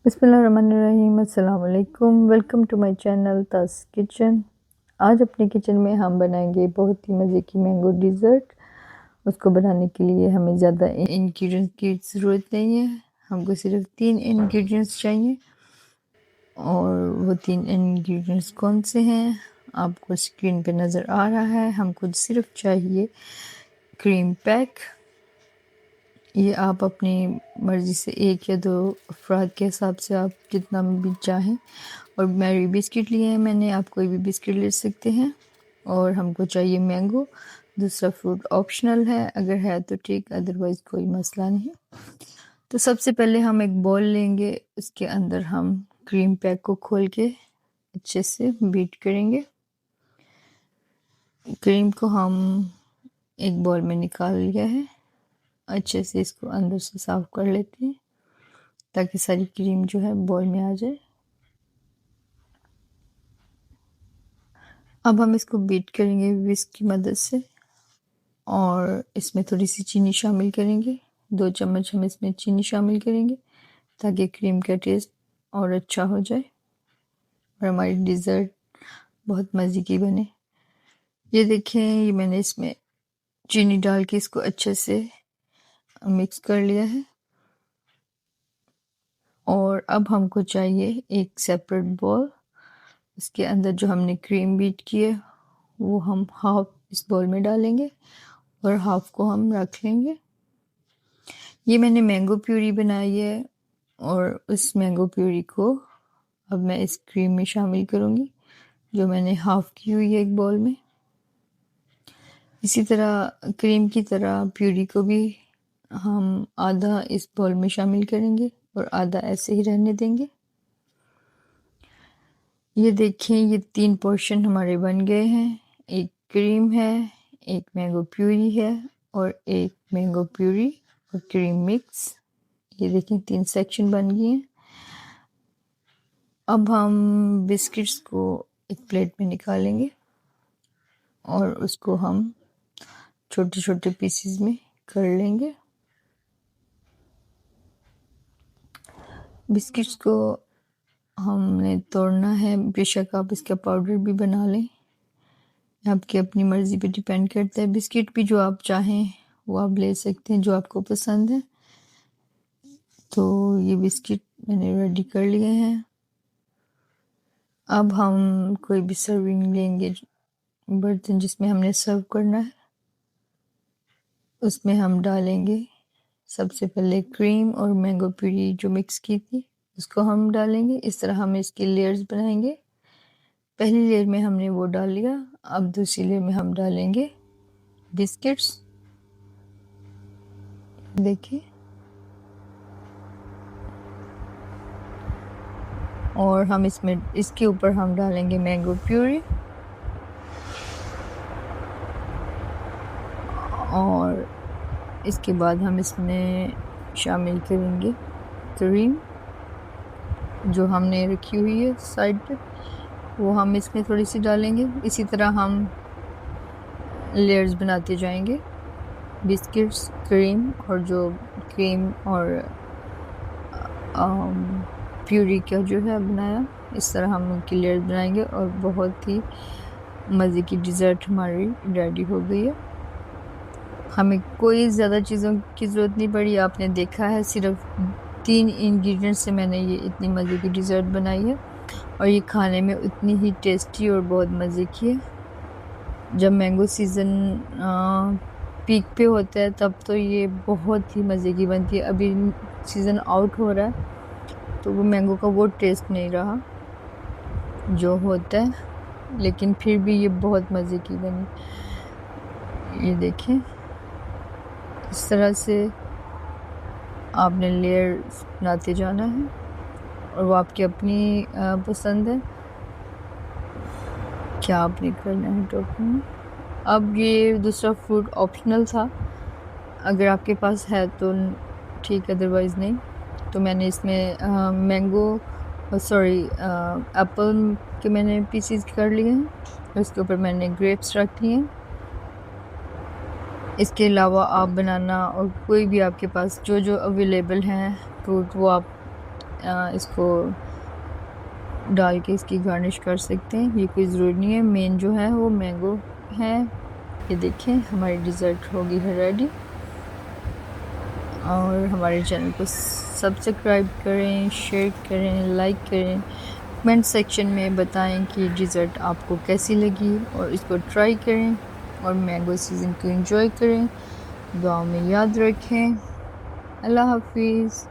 बिस्मिल्लाहिर्रहमानिर्रहीम। अस्सलाम वालेकुम। Welcome to my channel Taas kitchen. आज अपने किचन में हम बनाएंगे बहुत ही मज़े की मैंगो डिज़र्ट। उसको बनाने के लिए हमें ज़्यादा इंग्रेडिएंट्स की ज़रूरत नहीं है। हमको सिर्फ 3 इंग्रेडिएंट्स चाहिए और वो 3 इंग्रेडिएंट्स कौन से हैं आपको स्क्रीन पे नज़र आ रहा है। हमको सिर्फ चाहिए क्रीम पैक। ये आप अपनी मर्ज़ी से 1 या 2 अफराद के हिसाब से आप जितना भी चाहें। और मैरी बिस्किट लिए हैं मैंने, आप कोई भी बिस्किट ले सकते हैं। और हमको चाहिए मैंगो। दूसरा फ्रूट ऑप्शनल है, अगर है तो ठीक, अदरवाइज़ कोई मसला नहीं। तो सबसे पहले हम एक बॉल लेंगे, उसके अंदर हम क्रीम पैक को खोल के अच्छे से बीट करेंगे। क्रीम को हम एक बॉल में निकाल लिया है। अच्छे से इसको अंदर से साफ़ कर लेते हैं ताकि सारी क्रीम जो है बॉल में आ जाए। अब हम इसको बीट करेंगे विस्क की मदद से और इसमें थोड़ी सी चीनी शामिल करेंगे। 2 चम्मच हम इसमें चीनी शामिल करेंगे ताकि क्रीम का टेस्ट और अच्छा हो जाए और हमारी डिज़र्ट बहुत मज़े की बने। ये देखें, ये मैंने इसमें चीनी डाल के इसको अच्छे से मिक्स कर लिया है। और अब हमको चाहिए एक सेपरेट बॉल। इसके अंदर जो हमने क्रीम बीट की है वो हम हाफ इस बॉल में डालेंगे और हाफ को हम रख लेंगे। ये मैंने मैंगो प्यूरी बनाई है और उस मैंगो प्यूरी को अब मैं इस क्रीम में शामिल करूँगी जो मैंने हाफ की हुई है एक बॉल में। इसी तरह क्रीम की तरह प्यूरी को भी हम आधा इस बॉल में शामिल करेंगे और आधा ऐसे ही रहने देंगे। ये देखें, ये 3 पोर्शन हमारे बन गए हैं। एक क्रीम है, एक मैंगो प्यूरी है और एक मैंगो प्यूरी और क्रीम मिक्स। ये देखें 3 सेक्शन बन गए हैं। अब हम बिस्किट्स को एक प्लेट में निकालेंगे और उसको हम छोटे छोटे पीसेस में कर लेंगे। बिस्किट्स को हमने तोड़ना है, बेशक आप इसका पाउडर भी बना लें, आपकी अपनी मर्ज़ी पे डिपेंड करता है। बिस्किट भी जो आप चाहें वो आप ले सकते हैं, जो आपको पसंद है। तो ये बिस्किट मैंने रेडी कर लिए हैं। अब हम कोई भी सर्विंग लेंगे, बर्तन जिसमें हमने सर्व करना है, उसमें हम डालेंगे सबसे पहले क्रीम और मैंगो प्यूरी जो मिक्स की थी उसको हम डालेंगे। इस तरह हम इसकी लेयर्स बनाएंगे। पहली लेयर में हमने वो डाल लिया, अब दूसरी लेयर में हम डालेंगे बिस्किट्स। देखिए, और हम इसमें इसके ऊपर हम डालेंगे मैंगो प्यूरी और इसके बाद हम इसमें शामिल करेंगे क्रीम जो हमने रखी हुई है साइड पे, वो हम इसमें थोड़ी सी डालेंगे। इसी तरह हम लेयर्स बनाते जाएंगे, बिस्किट्स, क्रीम और जो क्रीम और प्यूरी का जो है बनाया, इस तरह हम उनकी लेयर्स बनाएंगे और बहुत ही मज़े की डिज़र्ट हमारी रेडी हो गई है। हमें कोई ज़्यादा चीज़ों की ज़रूरत नहीं पड़ी, आपने देखा है सिर्फ 3 इंग्रेडिएंट्स से मैंने ये इतनी मज़े की डिज़र्ट बनाई है और ये खाने में उतनी ही टेस्टी और बहुत मज़े की है। जब मैंगो सीज़न पीक पे होता है तब तो ये बहुत ही मज़े की बनती है। अभी सीज़न आउट हो रहा है तो वो मैंगो का वो टेस्ट नहीं रहा जो होता है, लेकिन फिर भी ये बहुत मज़े की बनी। ये देखें, इस तरह से आपने लेयर बनाते जाना है और वो आपकी अपनी पसंद है क्या आपने करना है टॉपिंग में। अब ये दूसरा फ्रूट ऑप्शनल था, अगर आपके पास है तो ठीक, अदरवाइज़ नहीं। तो मैंने इसमें एप्पल के मैंने पीसीज कर लिए हैं, उसके ऊपर मैंने ग्रेप्स रख लिए हैं। इसके अलावा आप बनाना और कोई भी आपके पास जो जो अवेलेबल हैं फ्रूट वो आप इसको डाल के इसकी गार्निश कर सकते हैं। ये कोई ज़रूरी नहीं है, मेन जो है वो मैंगो है। ये देखें हमारी डिज़र्ट होगी है रेडी। और हमारे चैनल को सब्सक्राइब करें, शेयर करें, लाइक करें। कमेंट सेक्शन में बताएं कि डिज़र्ट आपको कैसी लगी और इसको ट्राई करें और मैंगो सीज़न को एंजॉय करें। दुआ में याद रखें। अल्लाह हाफिज़।